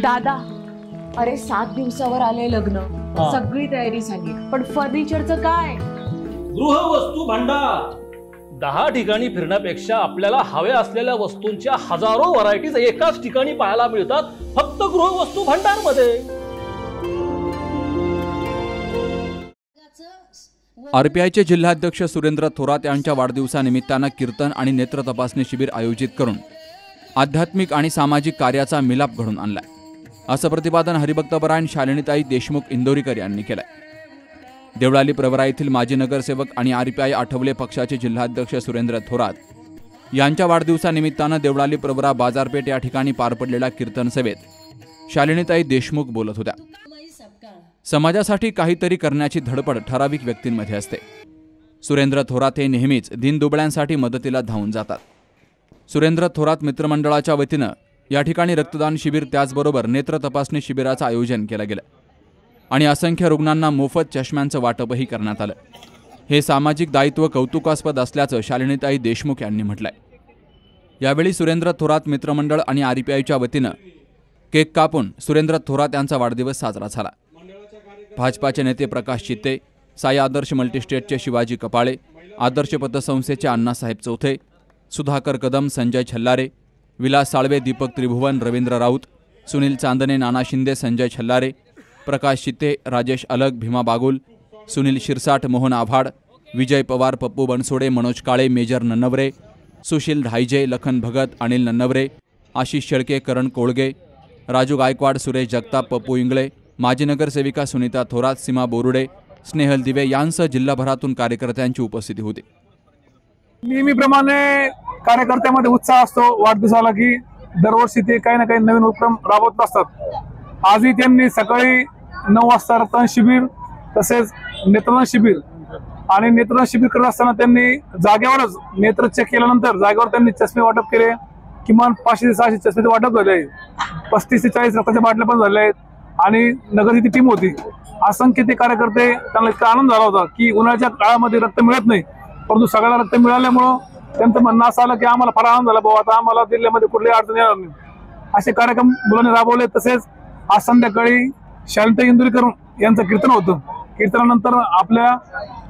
दादा, अरे 7 दिवसावर आले लग्न, सगळी तयारी झाली, पण फर्निचरचं काय? गृहवस्तू भांडार 10 ठिकाणी फिरण्यापेक्षा आपल्याला हव्या असलेल्या वस्तूंच्या हजारो व्हरायटीज एकाच ठिकाणी पाहायला मिळतात, फक्त गृहवस्तू भांडार मध्ये। आरपीआयचे जिल्हाध्यक्ष सुरेंद्र थोरात यांच्या वाढदिवसानिमित्तानं कीर्तन आणि नेत्र तपासणी शिबिर आयोजित करून आध्यात्मिक आणि सामाजिक कार्याचा मिलाप घडून आणलाय, असं प्रतिपादन हरिभक्तपरायण शालिनीताई देशमुख इंदोरीकर यांनी केलंय। देवळाली प्रवरा येथील माजी नगरसेवक आणि आरपीआय आठवले पक्षाचे जिल्हाध्यक्ष सुरेंद्र थोरात यांच्या वाढदिवसानिमित्तानं देवळाली प्रवरा बाजारपेठ या ठिकाणी पार पडलेल्या कीर्तन सभेत शालिनीताई देशमुख बोलत होत्या। समाजासाठी काहीतरी करण्याची धडपड ठराविक व्यक्तींमध्ये असते। सुरेंद्र थोरात हे नेहमीच दीनदुबळ्यांसाठी मदतीला धावून जातात। सुरेंद्र थोरात मित्रमंडळाच्या वतीनं या ठिकाणी रक्तदान शिबिर त्याचबरोबर नेत्र तपासणी शिबिराचं आयोजन केलं गेलं आणि असंख्य रुग्णांना मोफत चष्म्यांचं वाटपही करण्यात आलं। हे सामाजिक दायित्व कौतुकास्पद असल्याचं शालिनीताई देशमुख यांनी म्हटलंय। यावेळी सुरेंद्र थोरात मित्रमंडळ आणि आरपीआयच्या वतीनं केक कापून सुरेंद्र थोरात यांचा वाढदिवस साजरा झाला। भाजपाचे नेते प्रकाश चित्ते, साई आदर्श मल्टीस्टेटचे शिवाजी कपाळे, आदर्श पतसंस्थेचे अण्णासाहेब चौथे, सुधाकर कदम, संजय छल्लारे, विलास साळवे, दीपक त्रिभुवन, रवींद्र राऊत, सुनील चांदणे, नाना शिंदे, संजय छल्लारे, प्रकाश चित्ते, राजेश अलग, भीमा बागुल, सुनील शिरसाट, मोहन आव्हाड, विजय पवार, पप्पू बनसोडे, मनोज काळे, मेजर नन्नवरे, सुशील धायजे, लखन भगत, अनिल नन्नवरे, आशिष शेळके, करण कोळगे, राजू गायकवाड, सुरेश जगताप, पप्पू इंगळे, माजी नगरसेविका सुनीता थोरात, सीमा बोरुडे, स्नेहल दिवे यांसह जिल्हाभरातून कार्यकर्त्यांची उपस्थिती होती। नेहमीप्रमाणे कार्यकर्त्यामध्ये उत्साह असतो वाढदिवसाला की दरवर्षी ते काही ना काही नवीन उपक्रम राबवत असतात। आजही त्यांनी सकाळी 9 वाजता रक्तदान शिबिर तसेच नेत्रदान शिबिर आणि नेत्रदान शिबिर करत असताना त्यांनी जागेवरच नेत्र चेक केल्यानंतर जागेवर त्यांनी चष्मे वाटप केले। किमान 500 ते 600 चष्मेचे वाटप झाले, 35 ते 40 रक्ताच्या बाटल्या पण झाल्या आहेत आणि नगरची ती टीम होती। असंख्य ते कार्यकर्ते, त्यांना इतका आनंद झाला होता की उन्हाळ्याच्या काळामध्ये रक्त मिळत नाही, परंतु सगळ्याला रक्त मिळाल्यामुळं त्यांचं म्हणणं असं आलं की आम्हाला फार आनंद झाला, बाबा आता आम्हाला जिल्ह्यामध्ये कुठलीही अडचण येणार नाही। असे कार्यक्रम मुलांनी राबवले। तसेच आज संध्याकाळी शालिनीताई इंदोरीकर यांचं कीर्तन होतं। कीर्तनानंतर आपल्या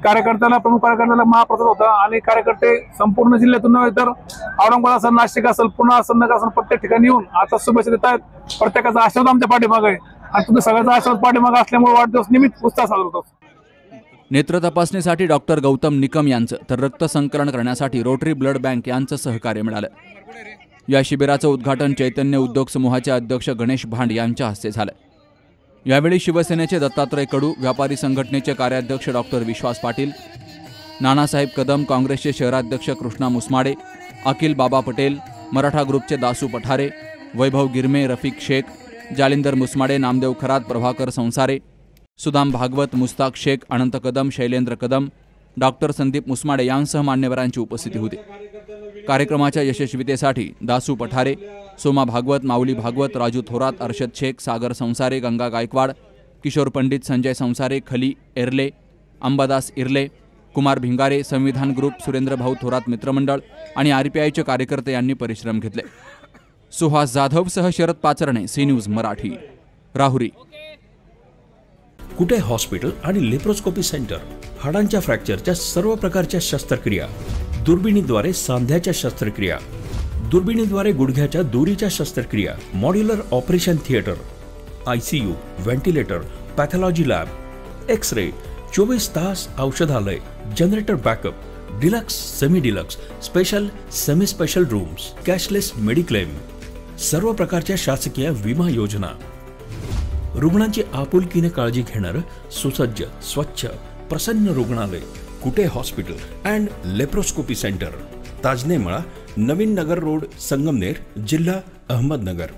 कार्यकर्त्याला, प्रमुख कार्यकर्त्याला महाप्रसाद होता आणि कार्यकर्ते संपूर्ण जिल्ह्यातून नव्हे तर औरंगाबाद असेल, नाशिक असेल, पुणे असेल, नगर असेल, प्रत्येक ठिकाणी येऊन आता शुभेच्छा देत आहेत। प्रत्येकाचा आशीर्वाद आमच्या पाठीमागे आहे आणि तुमच्या सगळ्याचा आशीर्वाद पाठीमागे असल्यामुळे वाढदिवस निमित्त उत्साह साजरा होतो। नेत्र तपासणीसाठी डॉक्टर गौतम निकम यांचं तर रक्त संकलन करण्यासाठी रोटरी ब्लड बँक यांचं सहकार्य मिळालं। या शिबिराचं उद्घाटन चैतन्य उद्योग समूहाचे अध्यक्ष गणेश भांड यांच्या हस्ते झालं। यावेळी शिवसेनेचे दत्तात्रय कडू, व्यापारी संघटनेचे कार्याध्यक्ष डॉक्टर विश्वास पाटील, नानासाहेब कदम, काँग्रेसचे शहराध्यक्ष कृष्णा मुसमाडे, अखिल बाबा पटेल, मराठा ग्रुपचे दासू पठारे, वैभव गिरमे, रफिक शेख, जालिंदर मुसमाडे, नामदेव खरात, प्रभाकर संसारे, सुदाम भागवत, मुस्ताक शेख, अनंत कदम, शैलेंद्र कदम, डॉक्टर संदीप मुसमाडे यांसह मान्यवरांची उपस्थिती होती। कार्यक्रमाच्या यशस्वीतेसाठी दासू पठारे, सोमा भागवत, माऊली भागवत, राजू थोरात, अर्शद शेख, सागर संसारे, गंगा गायकवाड, किशोर पंडित, संजय संसारे, खली एर्ले, अंबादास इर्ले, कुमार भिंगारे, संविधान ग्रुप, सुरेंद्र भाऊ थोरात मित्रमंडळ आणि आरपीआयचे कार्यकर्ते यांनी परिश्रम घेतले। सुहास जाधवसह Sharad Pacharne, C news Marathi, Rahuri. Kute hospital आणि लेप्रोस्कोपी सेंटर, हाडांच्या फ्रॅक्चरच्या सर्व प्रकारच्या शस्त्रक्रिया, दुर्बिणीद्वारे सांध्याच्या शस्त्रक्रिया, दुर्बिणीद्वारे गुडघ्याच्या दोरीच्या शस्त्रक्रिया, modular operation theatre, ICU, ventilator, pathology lab, X-ray, 24 तास औषधालय, generator backup, deluxe, semi deluxe, special, semi special rooms, cashless mediclaim, सर्व प्रकारच्या शासकीय विमा योजना, रुग्णांची आपुलकीने काळजी घेणारं सुसज्ज, स्वच्छ, प्रसन्न रुग्णालय, Kute hospital and laparoscopy centre, Tajane Mala, Navin Nagar road, Sangamner, जिल्हा अहमदनगर।